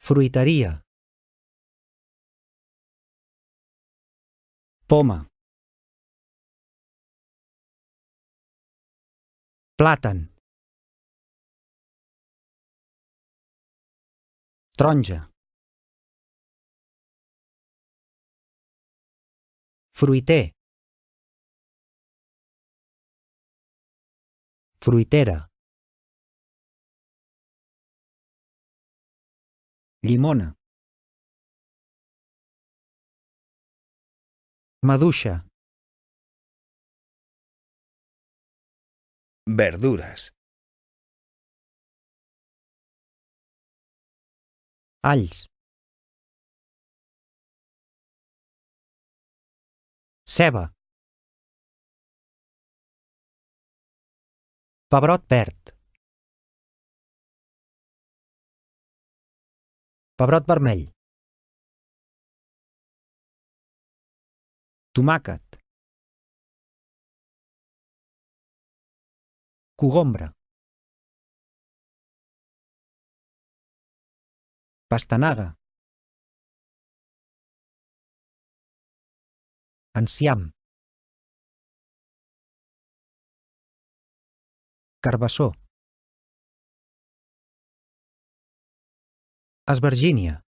Fruiteria. Poma. Plàtan. Taronja. Fruiter. Fruitera. Llimona. Maduixa. Verduras. Alls. Ceba. Pebrot verd. Pebrot vermell. Tomàquet. Cogombra. Pastanaga. Enciam. Carbassó. Esvergínia.